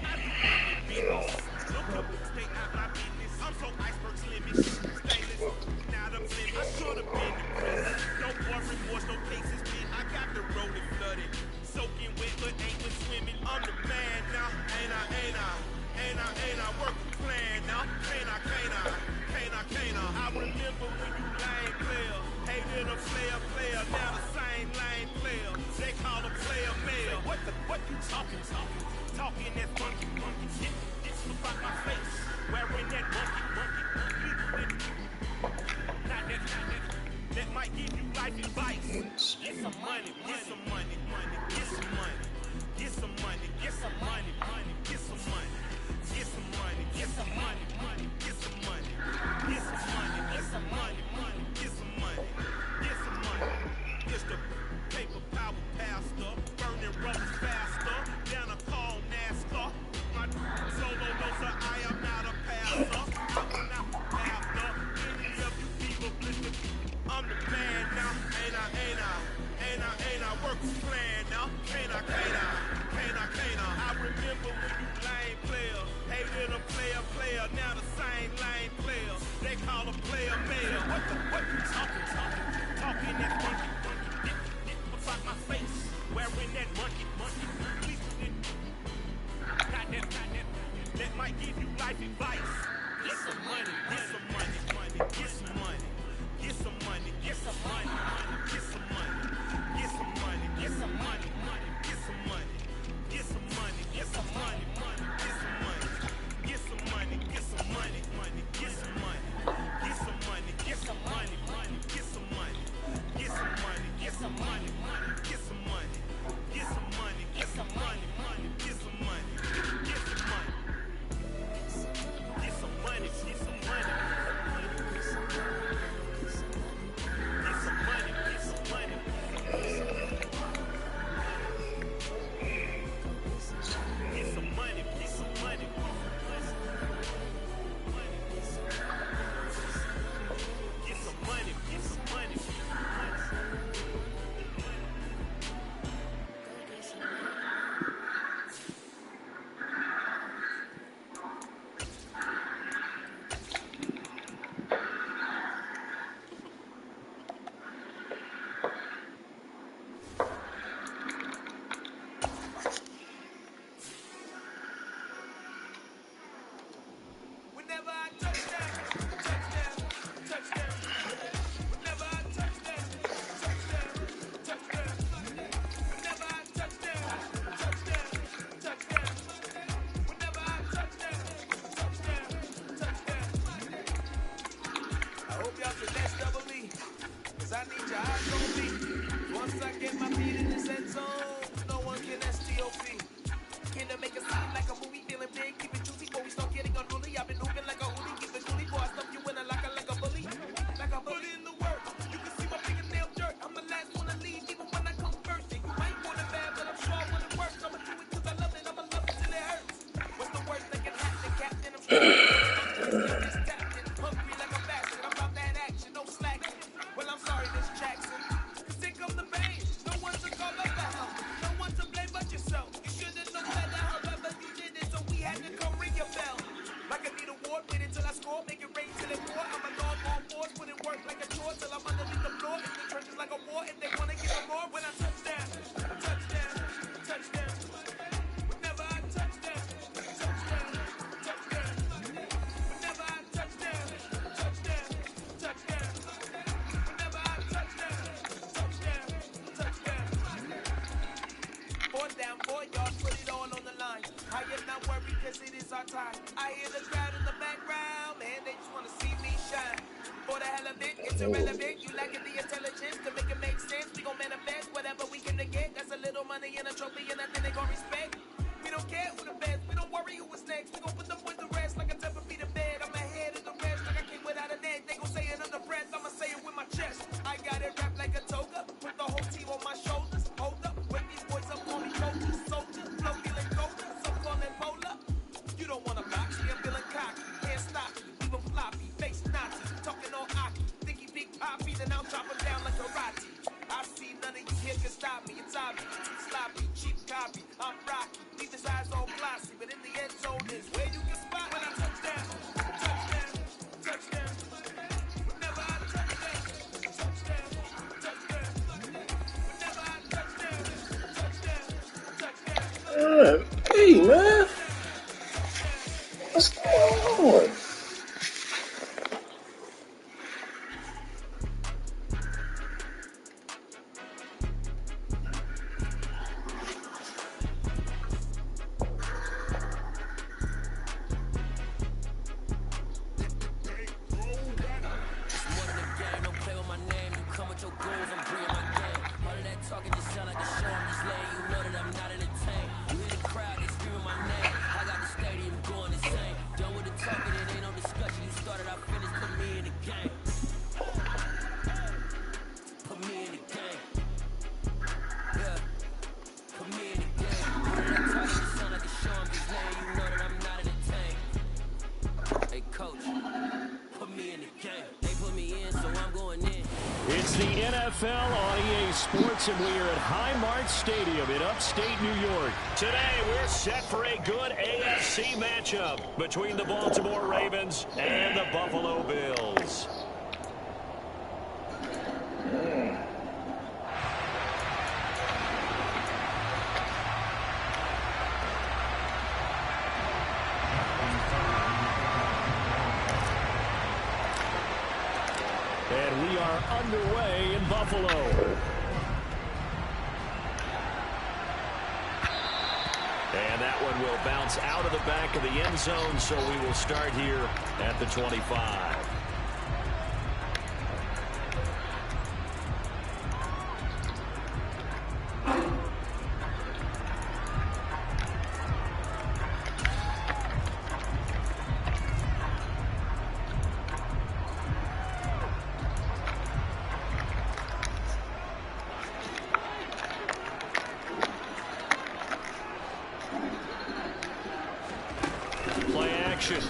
I do money business. Look up, stay out my business. I'm so iceberg slimming, stainless. Now the limit. I should have been in prison. No more remorse, no cases been. I got the road and flooded. Soaking wet, but ain't been swimming. I'm the man now. Ain't I work a plan now. Can't I. I remember when you lame player. Hated a player. Now the same lame player. They call a player male. What you talking? Talking that funky. This about my face. Wearing that monkey. That might give you life advice. Get some money. It's the paper power pastor, burning rubber faster. Down a call NASCAR. My solo knows that I am not a pastor. I'm not a pastor. Any of you people listen. I'm the man now. Ain't I work a plan now. Can't I. I remember when you lame player. Hated a player. Now the same lame player. They call a player male. What you talking? Talking that funky. About my face. Wearing that monkey. That might give you life advice. Get some money. It's irrelevant, you lacking the intelligence to make it make sense. We gon' manifest whatever we can to get. That's a little money and a trophy and nothing they gon' respect. We don't care who the best, we don't worry who was next. We gon' put them boys to rest like a temper feet of bed. I'm ahead of the rest like I came without a net. They gon' say it under breath, I'ma say it with my chest. I got it wrapped like a toga, put the whole team on my shoulders. Hold up, wake these boys up, call me soldiers, flow feeling colder, some call it polar. You don't wanna box me, I'm feeling cocky, can't stop me, even floppy, face Nazi, talking all aki, think he big poppy, then I'll chop him down like a Rati. I see none of you here can stop me. It's obvious, sloppy, cheap copy. I'm rocky, leave his eyes all glossy, but in the end zone is where you can spot when I touch down, touchdown, touchdown. Whenever I touch down, touchdown, touchdown. Whenever I touch down, touchdown, touchdown. Hey, man. What's going on? It's the NFL on EA Sports, and we are at Highmark Stadium in upstate New York. Today, we're set for a good AFC matchup between the Baltimore Ravens and the Buffalo Bills. And we are underway in Buffalo. And that one will bounce out of the back of the end zone, so we will start here at the 25.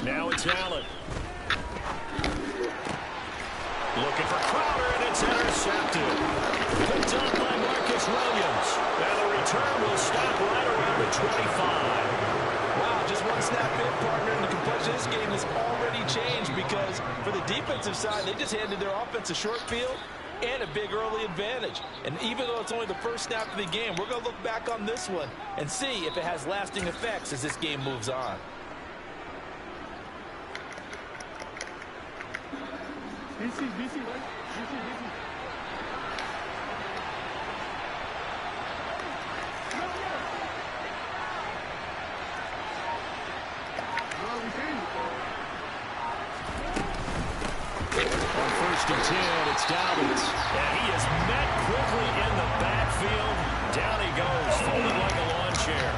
Now it's Allen. Looking for Crowder, and it's intercepted. Picked up by Marcus Williams. And the return will stop right around the 25. Wow, just one snap in, partner, and the complexion of this game has already changed because for the defensive side, they just handed their offense a short field and a big early advantage. And even though it's only the first snap of the game, we're going to look back on this one and see if it has lasting effects as this game moves on. BC, right? BC. On 1st and 10, it's Dobbins. And he is met quickly in the backfield. Down he goes, folded like a lawn chair.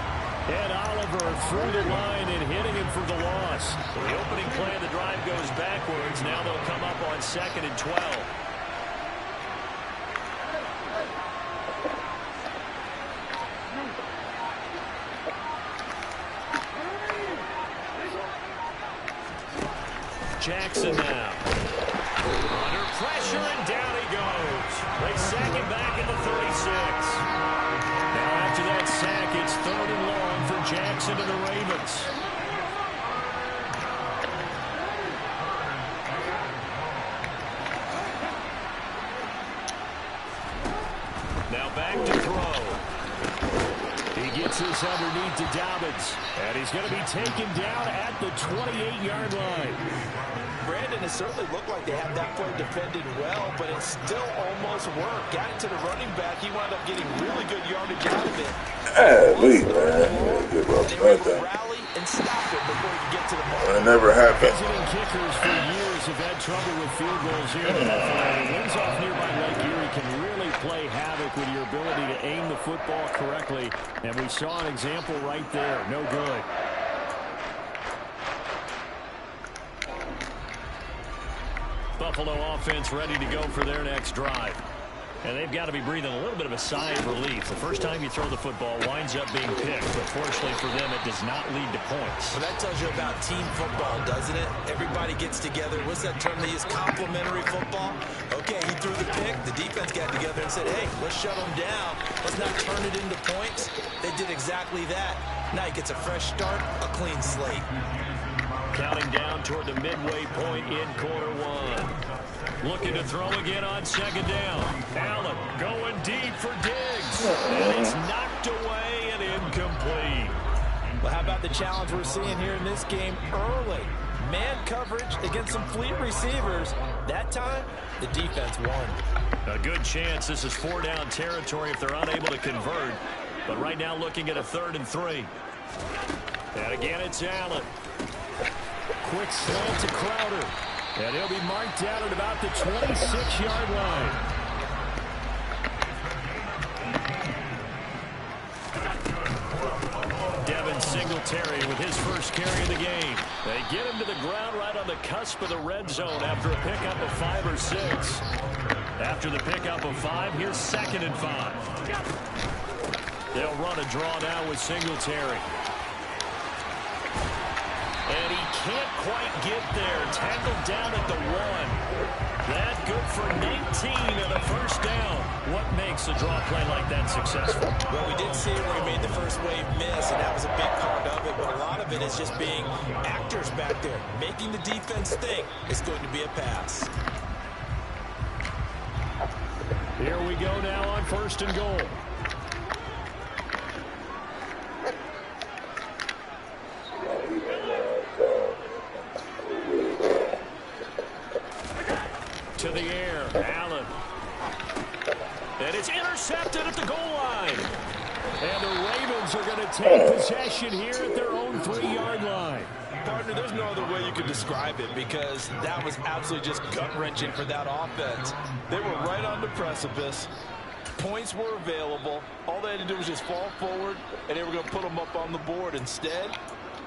And Oliver through the line and hitting him for the loss. So the opening play of the drive goes backwards. Now they'll come up on 2nd and 12. Jackson now. Under pressure, and down he goes. They sack him back in the 36. Now after that sack, it's 3rd and long for Jackson and the Ravens. Now back to throw. He gets this underneath to Dobbins. And he's going to be taken down at the 28-yard line. Brandon, it certainly looked like they had that play defended well, but it still almost worked. Got it to the running back. He wound up getting really good yardage out of it. Lead, man. Good luck They were with able to that. rally and stop it before he could get to the mark. It never happened. Visiting kickers for years have had trouble with field goals here in Buffalo. The wins off nearby Lake Erie can really play havoc with your ability to aim the football correctly. And we saw an example right there. No good. Buffalo offense ready to go for their next drive. And they've got to be breathing a little bit of a sigh of relief. The first time you throw the football winds up being picked, but fortunately for them, it does not lead to points. Well, that tells you about team football, doesn't it? Everybody gets together. What's that term they use? Complementary football. Okay, he threw the pick. The defense got together and said, hey, let's shut them down. Let's not turn it into points. They did exactly that. Now he gets a fresh start, a clean slate. Counting down toward the midway point in quarter one. Looking to throw again on second down. Allen going deep for Diggs. And it's knocked away and incomplete. Well, how about the challenge we're seeing here in this game early? Man coverage against some fleet receivers. That time, the defense won. A good chance this is 4-down territory if they're unable to convert. But right now looking at a 3rd and 3. And again, it's Allen. Quick slant to Crowder. And he'll be marked down at about the 26-yard line. Singletary with his first carry of the game. They get him to the ground right on the cusp of the red zone after a pickup of 5 or 6. After the pickup of 5, here's 2nd and 5. They'll run a draw now with Singletary. And he can't quite get there. Tackled down at the 1. That good for 19 and a first down. What makes a draw play like that successful? Well, we did see it when he made the first wave miss, and that was a big part of it. But a lot of it is just being actors back there, making the defense think it's going to be a pass. Here we go now on 1st and goal. To the air, Allen. And it's intercepted at the goal line. And the Ravens are going to take possession here at their own 3-yard line. Partner, there's no other way you could describe it because that was absolutely just gut-wrenching for that offense. They were right on the precipice. Points were available. All they had to do was just fall forward, and they were going to put them up on the board. Instead,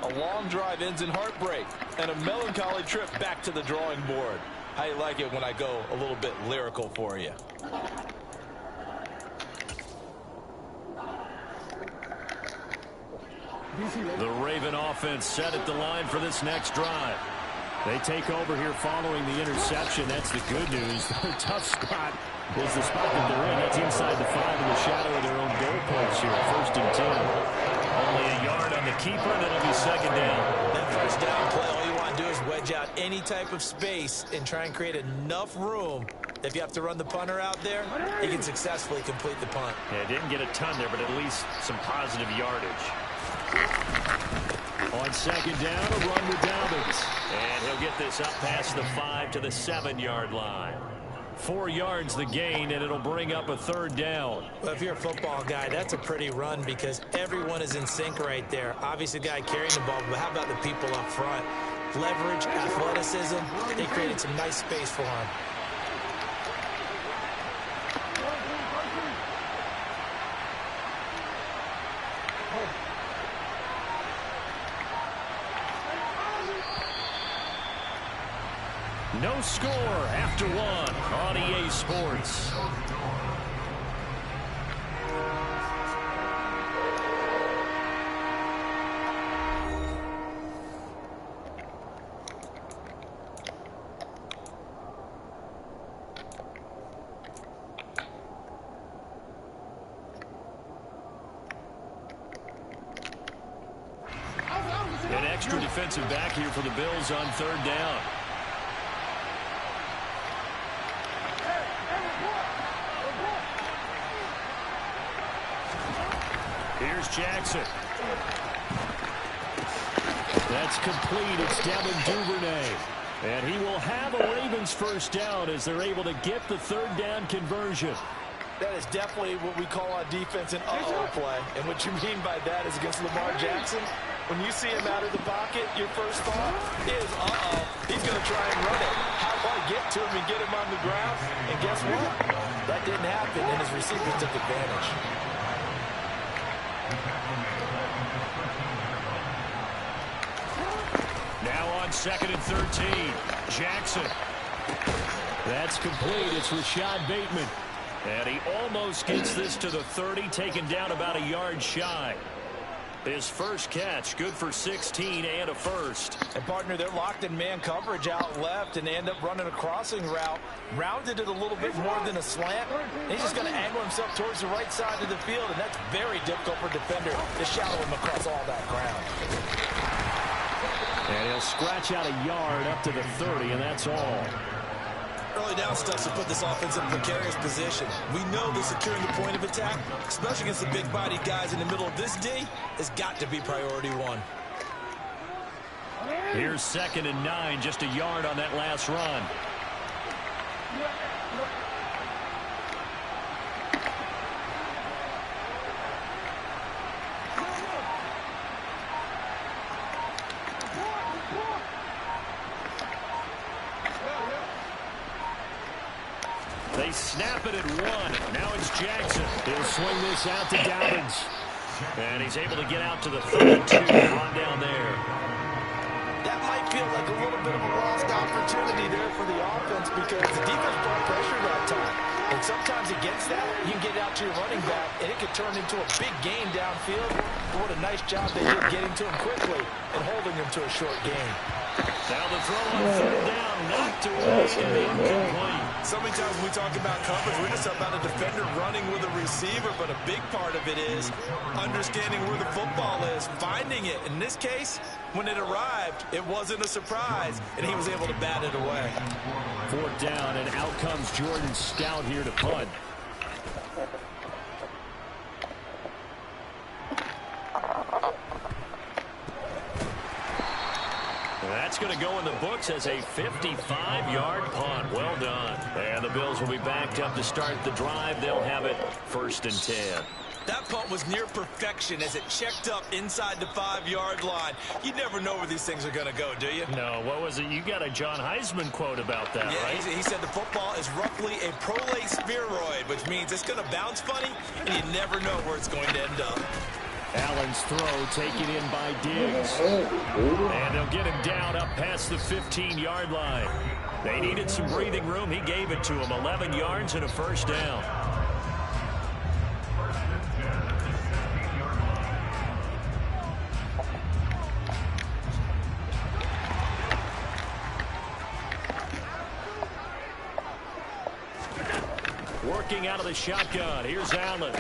a long drive ends in heartbreak and a melancholy trip back to the drawing board. How you like it when I go a little bit lyrical for you? The Raven offense set at the line for this next drive. They take over here following the interception. That's the good news. Their tough spot is the spot that they're in. That's inside the 5 in the shadow of their own goalpost here. 1st and 10. Only a yard on the keeper, and it'll be 2nd down. That first down play, all you want to do is wedge out any type of space and try and create enough room that if you have to run the punter out there, he can successfully complete the punt. Yeah, didn't get a ton there, but at least some positive yardage. On 2nd down, a run with Dobbins. And he'll get this up past the 5 to the 7-yard line. 4 yards the gain, and it'll bring up a 3rd down. Well, if you're a football guy, that's a pretty run because everyone is in sync right there. Obviously, the guy carrying the ball, but how about the people up front? Leverage, athleticism, they created some nice space for him. No score after 1 on EA Sports. An extra defensive back here for the Bills on 3rd down. Here's Jackson. That's complete. It's Devin Duvernay. And he will have a Ravens first down as they're able to get the 3rd down conversion. That is definitely what we call on defense an uh-oh play. And what you mean by that is against Lamar Jackson, when you see him out of the pocket, your first thought is, uh-oh, he's going to try and run it. How do I get to him and get him on the ground? And guess what? That didn't happen, and his receivers took advantage. Now on 2nd and 13, Jackson. That's complete. It's Rashad Bateman. And he almost gets this to the 30, taken down about a yard shy. His first catch, good for 16 and a first. And, partner, they're locked in man coverage out left and end up running a crossing route. Rounded it a little bit more than a slant. He's just going to angle himself towards the right side of the field, and that's very difficult for a defender to shadow him across all that ground. And he'll scratch out a yard up to the 30, and that's all. Early down stuff to put this offense in a precarious position. We know that securing the point of attack, especially against the big-bodied guys in the middle of this D, has got to be priority one. Here's 2nd and 9, just a yard on that last run. They snap it at 1. Now it's Jackson. He'll swing this out to Dobbins. And he's able to get out to the 32. Run down there. That might feel like a little bit of a lost opportunity there for the offense because the defense brought pressure that time. And sometimes against that, you can get out to your running back, and it could turn into a big gain downfield. But what a nice job they did getting to him quickly and holding him to a short gain. Now the throw on 3rd down, knocked away and incomplete. So many times when we talk about coverage, we're just about a defender running with a receiver, but a big part of it is understanding where the football is, finding it. In this case, when it arrived, it wasn't a surprise, and he was able to bat it away. 4th down, and out comes Jordan Stout here to punt. That's going to go in the books as a 55-yard punt. Well done. And the Bills will be backed up to start the drive. They'll have it 1st and 10. That punt was near perfection as it checked up inside the 5-yard line. You never know where these things are going to go, do you? No, what was it? You got a John Heisman quote about that, yeah, right? He said the football is roughly a prolate spheroid, which means it's going to bounce funny, and you never know where it's going to end up. Allen's throw taken in by Diggs. And they'll get him down up past the 15-yard line. They needed some breathing room. He gave it to him. 11 yards and a 1st down. Working out of the shotgun. Here's Allen.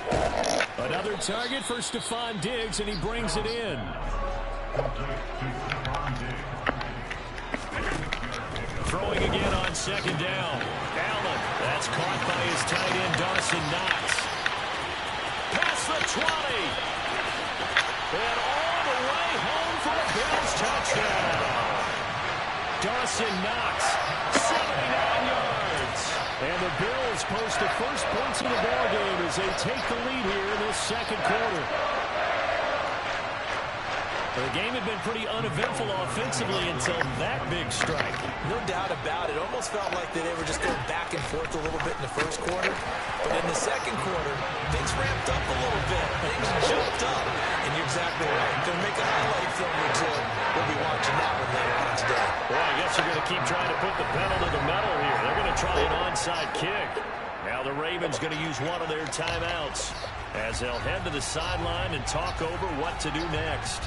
Another target for Stephon Diggs, and he brings it in. Throwing again on 2nd down. Allen. That's caught by his tight end, Dawson Knox. Past the 20. And all the way home for a Bills touchdown. Dawson Knox, 79 yards. And the Bills post the first points of the ballgame as they take the lead here in this 2nd quarter. The game had been pretty uneventful offensively until that big strike. No doubt about it. It almost felt like they were just going back and forth a little bit in the 1st quarter. But in the 2nd quarter, things ramped up a little bit. Things jumped up. And you're exactly right. Going to make a highlight film or two. We'll be watching that one later on today. Well, I guess you're going to keep trying to put the pedal to the metal here. They're going to try an onside kick. Now the Ravens going to use one of their timeouts as they'll head to the sideline and talk over what to do next.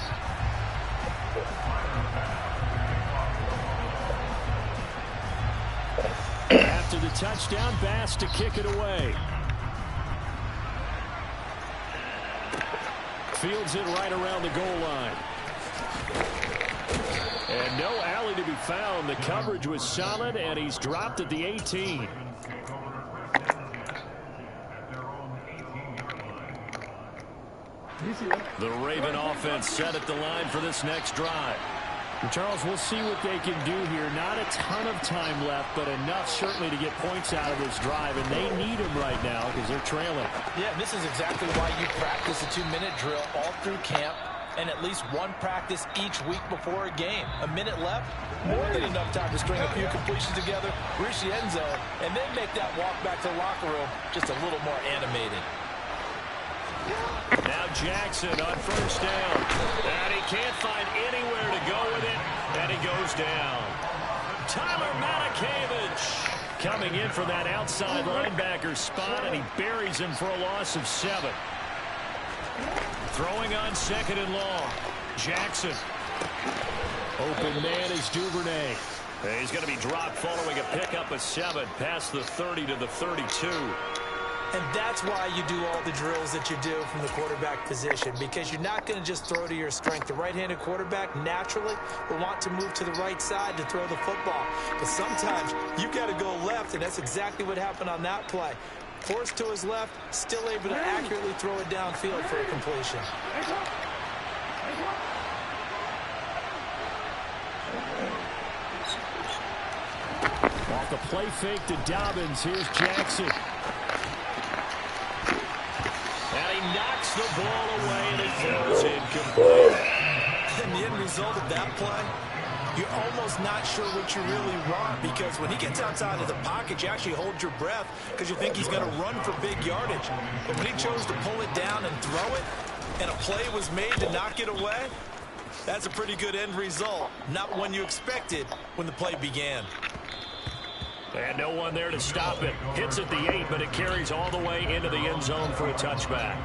After the touchdown, Bass to kick it away. Fields it right around the goal line. And no alley to be found. The coverage was solid, and he's dropped at the 18. The Raven offense set at the line for this next drive. Charles, we'll see what they can do here. Not a ton of time left, but enough certainly to get points out of this drive, and they need them right now because they're trailing. Yeah, this is exactly why you practice a 2-minute drill all through camp and at least one practice each week before a game. A minute left, more than enough time to string a few completions together, reach the end zone, and then make that walk back to the locker room just a little more animated. Now Jackson on 1st down. And he can't find anywhere to go with it. And he goes down. Tyler Matakevich coming in for that outside linebacker spot, and he buries him for a loss of 7. Throwing on second and long. Jackson. Open man is Duvernay. He's going to be dropped following a pickup of 7 past the 30 to the 32. And that's why you do all the drills that you do from the quarterback position, because you're not going to just throw to your strength. The right-handed quarterback naturally will want to move to the right side to throw the football. But sometimes you got to go left, and that's exactly what happened on that play. Forced to his left, still able to accurately throw it downfield for a completion. Off the play fake to Dobbins, here's Jackson. And he knocks the ball away, and it goes incomplete. And the end result of that play, you're almost not sure what you really want, because when he gets outside of the pocket, you actually hold your breath because you think he's going to run for big yardage. But when he chose to pull it down and throw it, and a play was made to knock it away, that's a pretty good end result. Not one you expected when the play began. And no one there to stop it. Hits at the 8, but it carries all the way into the end zone for a touchback.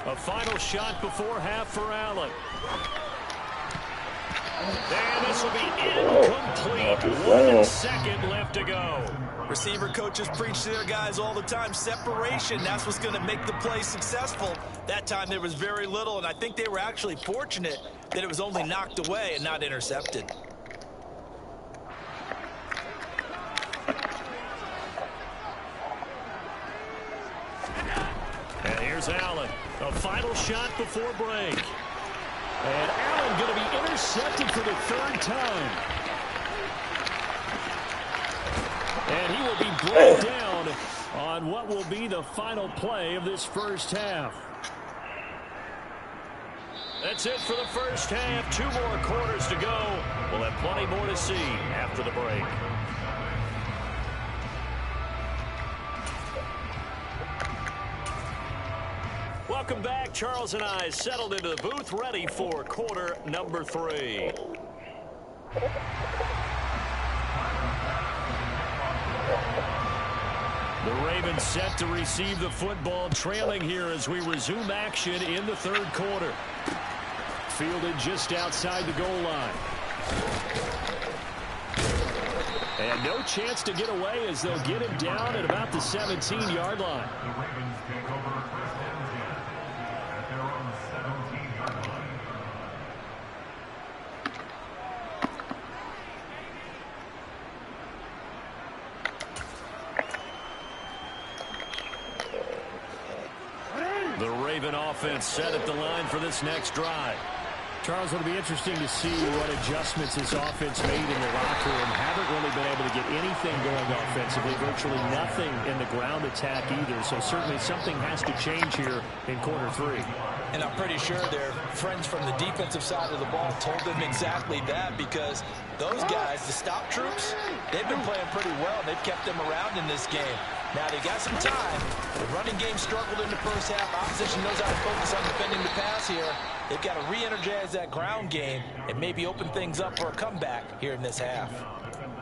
A final shot before half for Allen. And this will be incomplete. 1 second left to go. Receiver coaches preach to their guys all the time. Separation, that's what's going to make the play successful. That time there was very little, and I think they were actually fortunate that it was only knocked away and not intercepted. And here's Allen. A final shot before break. And Allen going to be intercepted for the 3rd time. And he will be brought down on what will be the final play of this first half. That's it for the first half. 2 more quarters to go. We'll have plenty more to see after the break. Welcome back. Charles and I settled into the booth, ready for quarter number 3. The Ravens set to receive the football, trailing here as we resume action in the 3rd quarter. Fielded just outside the goal line. And no chance to get away as they'll get him down at about the 17-yard line. The Raven offense set at the line for this next drive. Charles, it'll be interesting to see what adjustments this offense made in the locker room. Haven't really been able to get anything going offensively, virtually nothing in the ground attack either. So certainly something has to change here in quarter 3. And I'm pretty sure their friends from the defensive side of the ball told them exactly that, because those guys, the stop troops, they've been playing pretty well. They've kept them around in this game. Now, they got some time. The running game struggled in the first half. Opposition knows how to focus on defending the pass here. They've got to re-energize that ground game and maybe open things up for a comeback here in this half.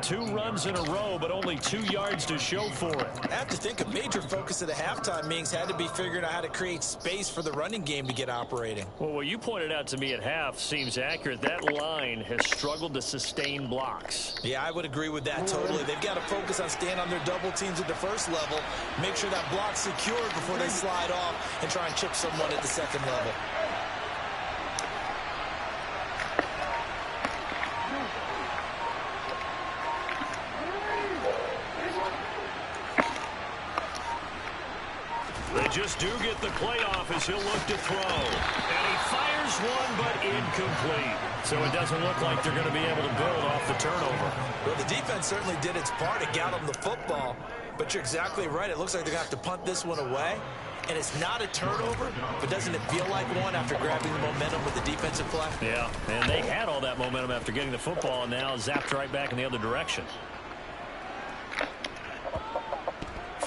2 runs in a row, but only 2 yards to show for it. I have to think a major focus of the halftime meetings had to be figuring out how to create space for the running game to get operating. Well, what you pointed out to me at half seems accurate. That line has struggled to sustain blocks. Yeah, I would agree with that totally. They've got to focus on staying on their double teams at the first level, make sure that block's secured before they slide off and try and chip someone at the second level. They just do get the play off as he'll look to throw. And he fires one, but incomplete. So it doesn't look like they're going to be able to build off the turnover. Well, the defense certainly did its part to get them the football. But you're exactly right. It looks like they're going to have to punt this one away. And it's not a turnover, but doesn't it feel like one after grabbing the momentum with the defensive play? Yeah, and they had all that momentum after getting the football, and now zapped right back in the other direction.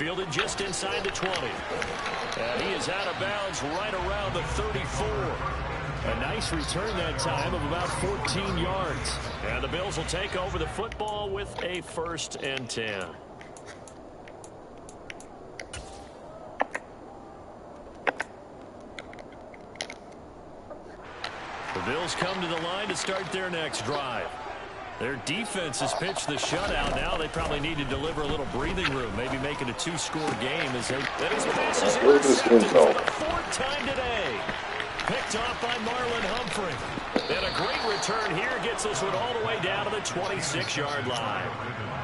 Fielded just inside the 20. And he is out of bounds right around the 34. A nice return that time of about 14 yards. And the Bills will take over the football with a 1st and 10. The Bills come to the line to start their next drive. Their defense has pitched the shutout. Now they probably need to deliver a little breathing room, maybe make it a 2-score game as they... That is passes intercepted for the 4th time today. Picked off by Marlon Humphrey. And a great return here gets this one all the way down to the 26-yard line.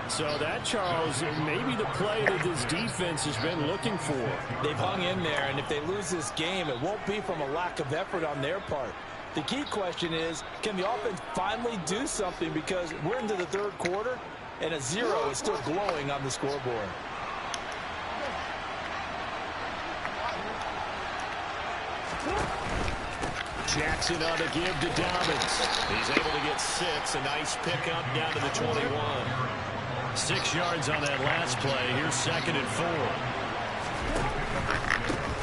So that, Charles, may be the play that this defense has been looking for. They've hung in there, and if they lose this game, it won't be from a lack of effort on their part. The key question is, can the offense finally do something, because we're into the 3rd quarter, and a 0 is still glowing on the scoreboard. Jackson on the give to Dobbins. He's able to get 6. A nice pickup down to the 21. 6 yards on that last play. Here's 2nd and 4.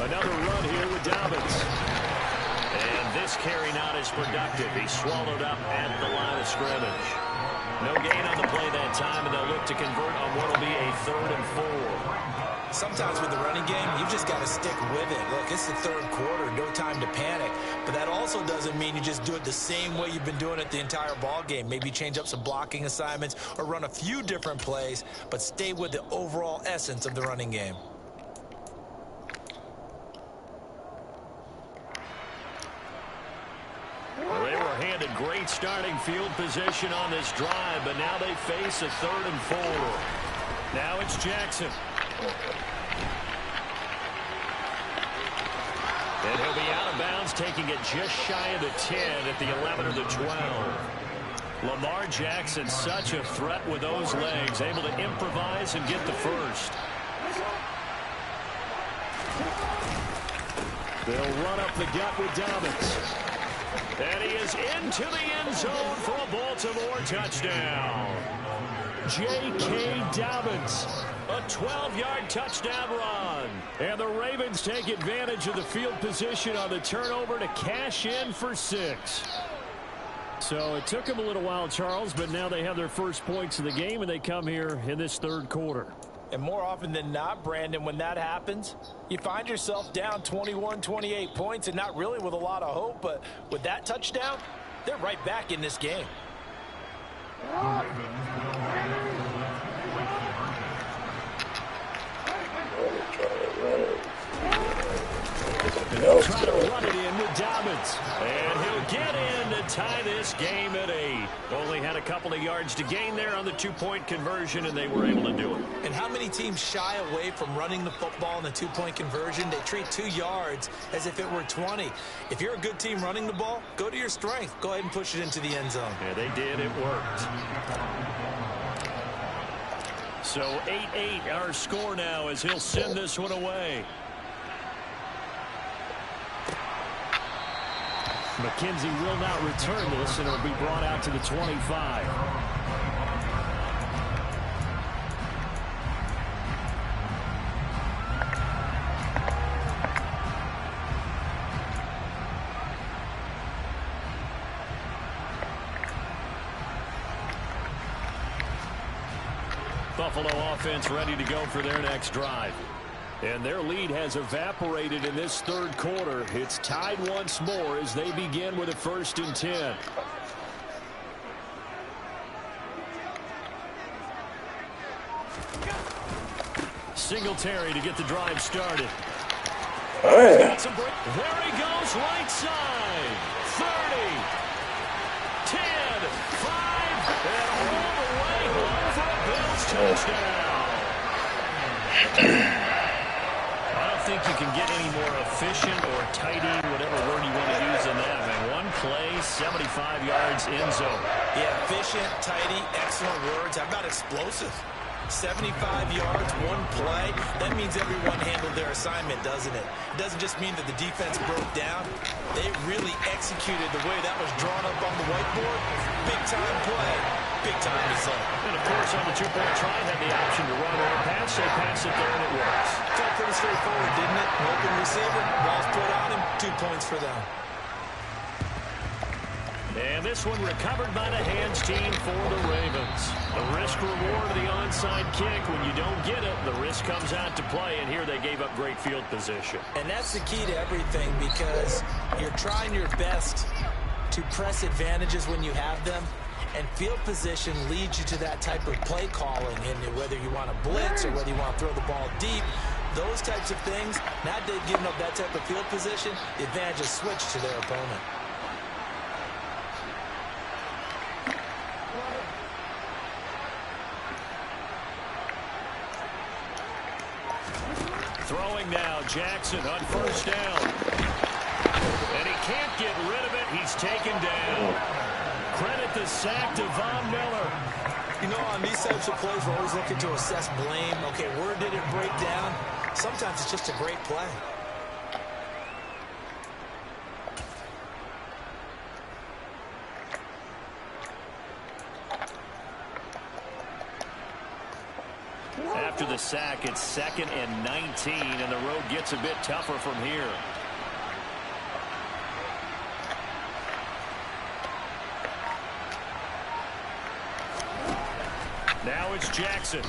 Another run here with Dobbins. And this carry not as productive. He's swallowed up at the line of scrimmage. No gain on the play that time, and they'll look to convert on what will be a 3rd and 4. Sometimes with the running game, you've just got to stick with it. Look, it's the 3rd quarter, no time to panic. But that also doesn't mean you just do it the same way you've been doing it the entire ball game. Maybe change up some blocking assignments or run a few different plays, but stay with the overall essence of the running game. Well, they were handed great starting field position on this drive, but now they face a 3rd and 4. Now it's Jackson. And he'll be out of bounds, taking it just shy of the 10 at the 11 or the 12. Lamar Jackson, such a threat with those legs, able to improvise and get the first. They'll run up the gut with Dobbins. And he is into the end zone for a Baltimore touchdown. J.K. Dobbins, a 12-yard touchdown run. And the Ravens take advantage of the field position on the turnover to cash in for 6. So it took them a little while, Charles, but now they have their first points of the game, and they come here in this 3rd quarter. And more often than not, Brandon, when that happens, you find yourself down 21, 28 points, and not really with a lot of hope, but with that touchdown, they're right back in this game. They'll try to run it in with Dobbins. And he'll get in to tie this game at 8. Only had a couple of yards to gain there on the 2-point conversion, and they were able to do it. And how many teams shy away from running the football in the 2-point conversion? They treat 2 yards as if it were 20. If you're a good team running the ball, go to your strength. Go ahead and push it into the end zone. Yeah, they did. It worked. So 8-8 our score now as he'll send this one away. McKenzie will not return this, and it'll be brought out to the 25. Buffalo offense ready to go for their next drive. And their lead has evaporated in this 3rd quarter. It's tied once more as they begin with a 1st and 10. Singletary to get the drive started. Hey. There he goes, right side. 30, 10, 5, and all the way home for a Bills touchdown. I don't think you can get any more efficient or tidy, whatever word you want to use in that, man. One play, 75 yards in zone. Yeah, efficient, tidy, excellent words. How about explosive? 75 yards, one play. That means everyone handled their assignment, doesn't it? It doesn't just mean that the defense broke down. They really executed the way that was drawn up on the whiteboard. Big-time play, big-time result. And, of course, on the 2-point try, had the option to run or pass. pass. They pass it there, and it works. Felt pretty straightforward, didn't it? Open receiver, ball's put on him, 2 points for them. And this one recovered by the hands team for the Ravens. The risk-reward of the onside kick. When you don't get it, the risk comes out to play, and here they gave up great field position. And that's the key to everything, because you're trying your best to press advantages when you have them, and field position leads you to that type of play calling. And whether you want to blitz or whether you want to throw the ball deep, those types of things, now they've given up that type of field position, the advantage is switched to their opponent. Throwing now, Jackson on first down. And he can't get rid of it. He's taken down. Credit the sack to Von Miller. You know, on these types of plays, we're always looking to assess blame. Okay, where did it break down? Sometimes it's just a great play. After the sack, it's 2nd and 19, and the road gets a bit tougher from here. Now it's Jackson.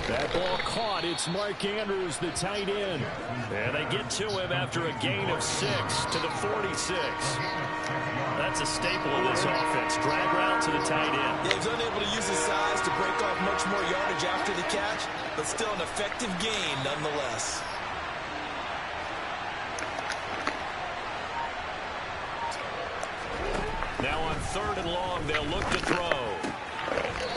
That ball caught. It's Mark Andrews, the tight end. And they get to him after a gain of 6 to the 46. That's a staple of this offense. Drag route to the tight end. Yeah, he's unable to use his size to break off much more yardage after the catch, but still an effective gain nonetheless. Now on 3rd and long, they'll look to throw.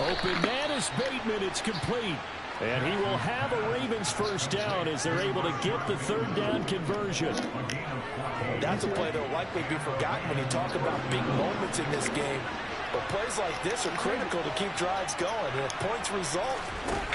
Open man is Bateman. It's complete. And he will have a Ravens first down as they're able to get the 3rd down conversion. That's a play that will likely be forgotten when you talk about big moments in this game. But plays like this are critical to keep drives going. And if points result,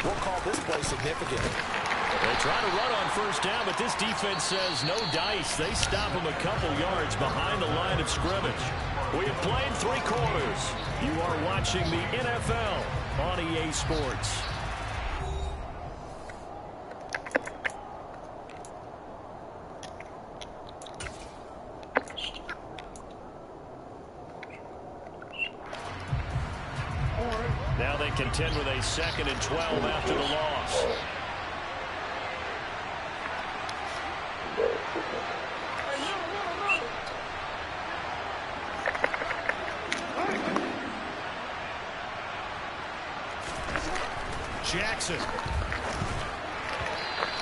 we'll call this play significant. They try to run on first down, but this defense says no dice. They stop him a couple yards behind the line of scrimmage. We have played 3 quarters. You are watching the NFL on EA Sports. Now they contend with a 2nd and 12 after the loss. Jackson.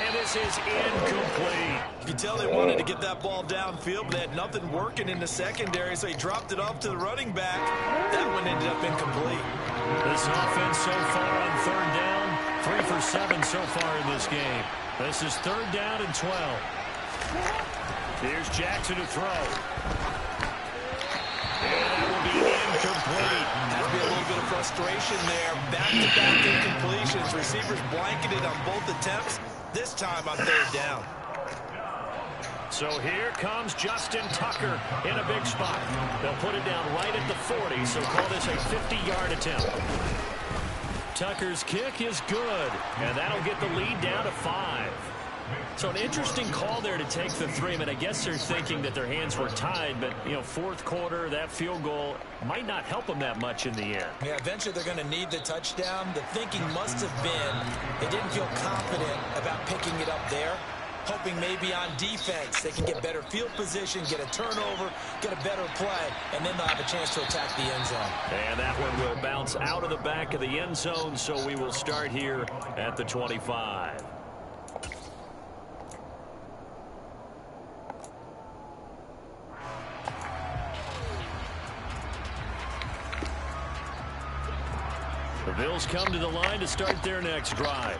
And this is incomplete. You can tell they wanted to get that ball downfield, but they had nothing working in the secondary, so he dropped it off to the running back. That one ended up incomplete. This offense so far on 3rd down, 3 for 7 so far in this game. This is 3rd down and 12. Here's Jackson to throw. And that will be incomplete. Has to be a little bit of frustration there. Back-to-back incompletions. Receivers blanketed on both attempts, this time on 3rd down. So here comes Justin Tucker in a big spot. They'll put it down right at the 40, so call this a 50-yard attempt. Tucker's kick is good, and that'll get the lead down to 5. So an interesting call there to take the 3. I mean, I guess they're thinking that their hands were tied, but, you know, 4th quarter, that field goal might not help them that much in the end. Yeah, eventually they're going to need the touchdown. The thinking must have been they didn't feel confident about picking it up there, hoping maybe on defense they can get better field position, get a turnover, get a better play, and then they'll have a chance to attack the end zone. And that one will bounce out of the back of the end zone, so we will start here at the 25. The Bills come to the line to start their next drive.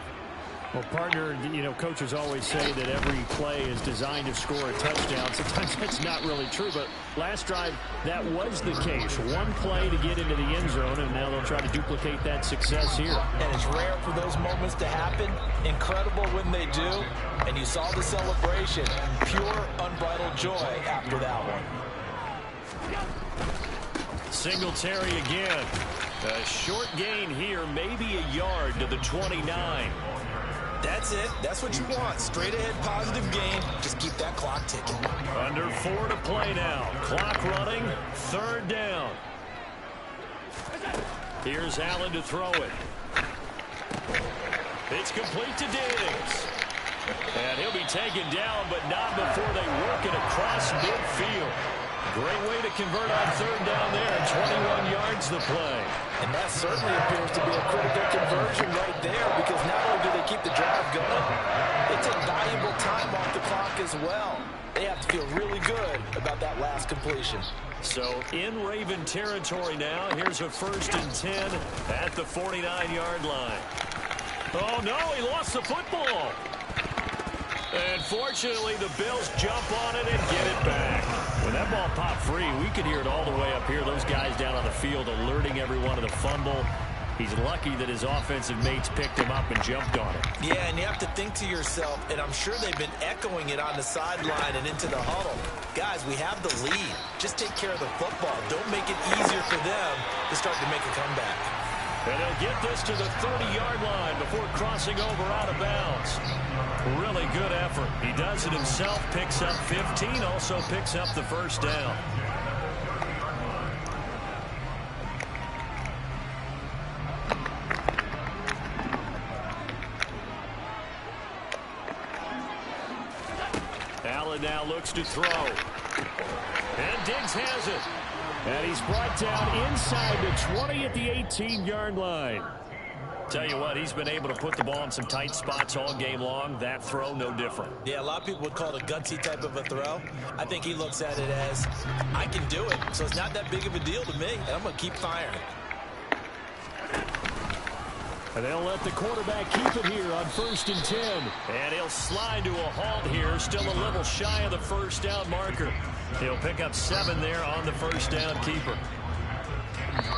Well, partner, you know, coaches always say that every play is designed to score a touchdown. Sometimes that's not really true, but last drive, that was the case. One play to get into the end zone, and now they'll try to duplicate that success here. And it's rare for those moments to happen. Incredible when they do. And you saw the celebration. Pure, unbridled joy after that one. Singletary again. A short gain here, maybe a yard to the 29. That's it. That's what you want. Straight ahead positive gain. Just keep that clock ticking. Under 4 to play now. Clock running. 3rd down. Here's Allen to throw it. It's complete to Diggs. And he'll be taken down, but not before they work it across midfield. Great way to convert on 3rd down there. 21 yards the play. And that certainly appears to be a critical conversion right there, because not only do they keep the drive going, they take valuable time off the clock as well. They have to feel really good about that last completion. So in Raven territory now. Here's a 1st and 10 at the 49-yard line. Oh, no, he lost the football. And fortunately, the Bills jump on it and get it back. When that ball popped free, we could hear it all the way up here. Those guys down on the field alerting everyone of the fumble. He's lucky that his offensive mates picked him up and jumped on it. Yeah, and you have to think to yourself, and I'm sure they've been echoing it on the sideline and into the huddle. Guys, we have the lead. Just take care of the football. Don't make it easier for them to start to make a comeback. And they'll get this to the 30-yard line before crossing over out of bounds. Really good effort. He does it himself, picks up 15, also picks up the 1st down. Allen now looks to throw. And Diggs has it. And he's brought down inside the 20 at the 18-yard line. Tell you what, he's been able to put the ball in some tight spots all game long. That throw, no different. Yeah, a lot of people would call it a gutsy type of a throw. I think he looks at it as, I can do it, so it's not that big of a deal to me, and I'm going to keep firing. And they'll let the quarterback keep it here on 1st and 10. And he'll slide to a halt here, still a little shy of the 1st down marker. He'll pick up 7 there on the 1st down keeper.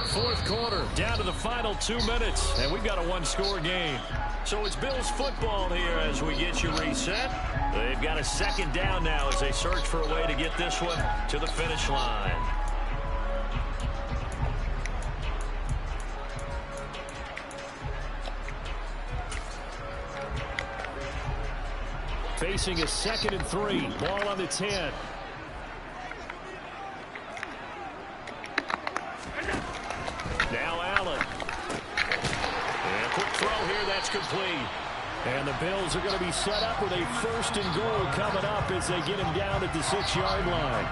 4th quarter, down to the final 2 minutes, and we've got a 1-score game. So it's Bills football here as we get you reset. They've got a 2nd down now as they search for a way to get this one to the finish line. Facing a 2nd and 3, ball on the 10. Now Allen. And a quick throw here, that's complete. And the Bills are going to be set up with a 1st and goal coming up as they get him down at the 6-yard line.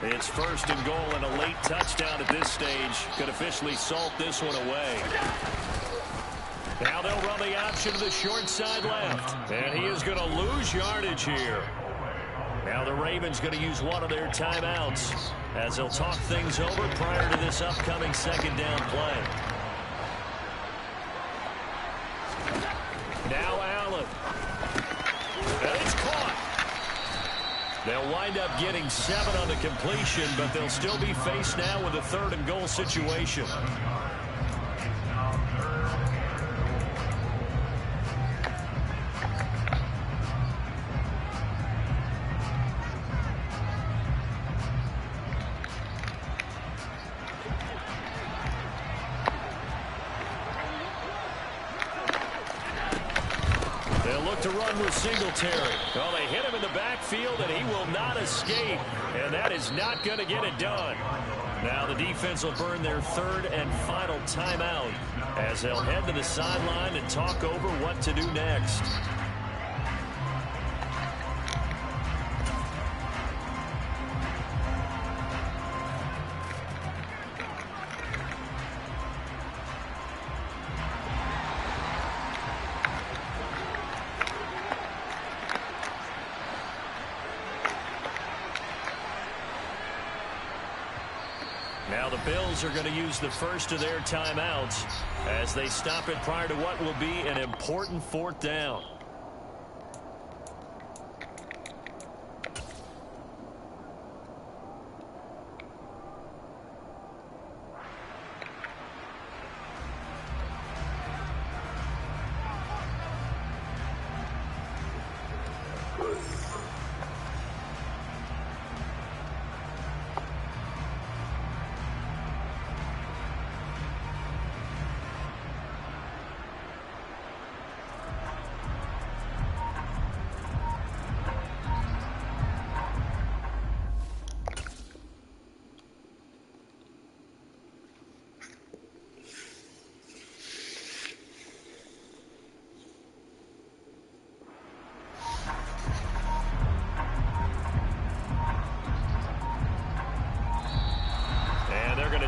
It's 1st and goal and a late touchdown at this stage. Could officially salt this one away. Now they'll run the option to the short side left. And he is going to lose yardage here. Now the Ravens going to use one of their timeouts as they'll talk things over prior to this upcoming 2nd down play. Now Allen. And it's caught. They'll wind up getting 7 on the completion, but they'll still be faced now with a 3rd and goal situation. They'll look to run with Singletary. Well, they hit him in the backfield, and he will not escape. And that is not going to get it done. Now the defense will burn their 3rd and final timeout as they'll head to the sideline and talk over what to do next. Now the Bills are going to use the first of their timeouts as they stop it prior to what will be an important 4th down.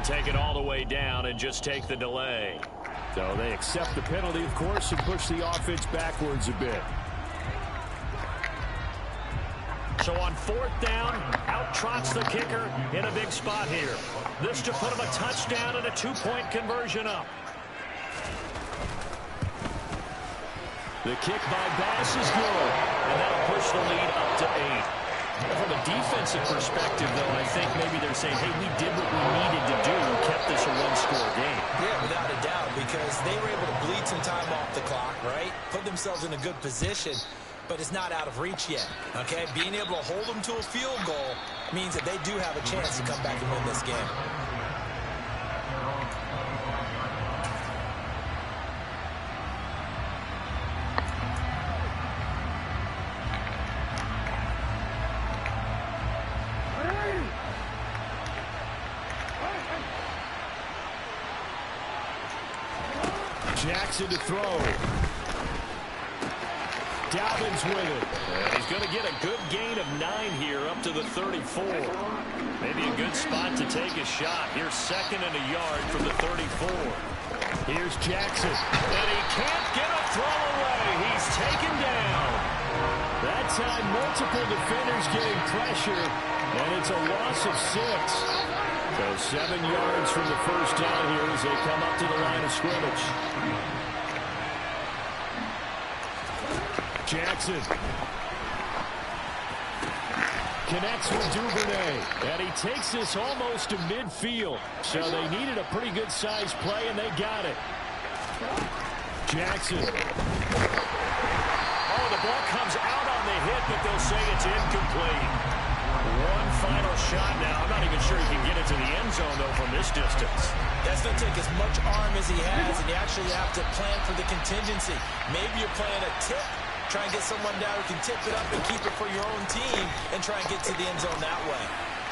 take it all the way down and just take the delay. So they accept the penalty, of course, and push the offense backwards a bit. So on 4th down, out trots the kicker in a big spot here. This to put him a touchdown and a 2-point conversion up. The kick by Bass is good, and that'll push the lead up to 8. From a defensive perspective, though, I think maybe they're saying, hey, we did what we needed to do, kept this a one-score game. Yeah, without a doubt, because they were able to bleed some time off the clock, right? Put themselves in a good position, but it's not out of reach yet, okay? Being able to hold them to a field goal means that they do have a chance to come back and win this game. Jackson to throw. Dobbins with it. And he's going to get a good gain of 9 here up to the 34. Maybe a good spot to take a shot. Here's 2nd and a yard from the 34. Here's Jackson. And he can't get a throw away. He's taken down. That time, multiple defenders getting pressure, and it's a loss of 6. So 7 yards from the first down here as they come up to the line of scrimmage. Jackson connects with Duvernay, and he takes this almost to midfield. So they needed a pretty good-sized play, and they got it. Jackson. Oh, the ball comes out on the hit, but they'll say it's incomplete. One final shot now. I'm not even sure he can get it to the end zone, though, from this distance. That's going to take as much arm as he has, and you actually have to plan for the contingency. Maybe you're playing a tip, try and get someone down who can tip it up and keep it for your own team and try and get to the end zone that way.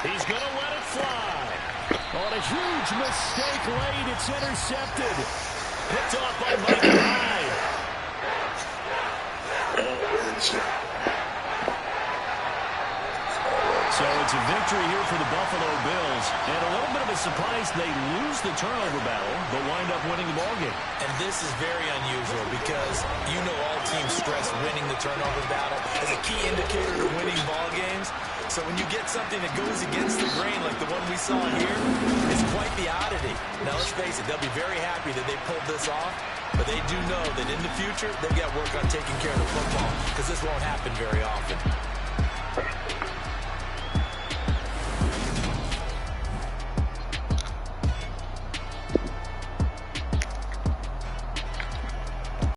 He's going to let it fly. On a huge mistake late, it's intercepted. Picked off by Mike Hyde. So it's a victory here for the Buffalo Bills. And a little bit of a surprise, they lose the turnover battle, but wind up winning the ballgame. And this is very unusual because you know all teams stress winning the turnover battle as a key indicator of winning ball games. So when you get something that goes against the grain like the one we saw here, it's quite the oddity. Now let's face it, they'll be very happy that they pulled this off, but they do know that in the future, they've got work on taking care of the football because this won't happen very often.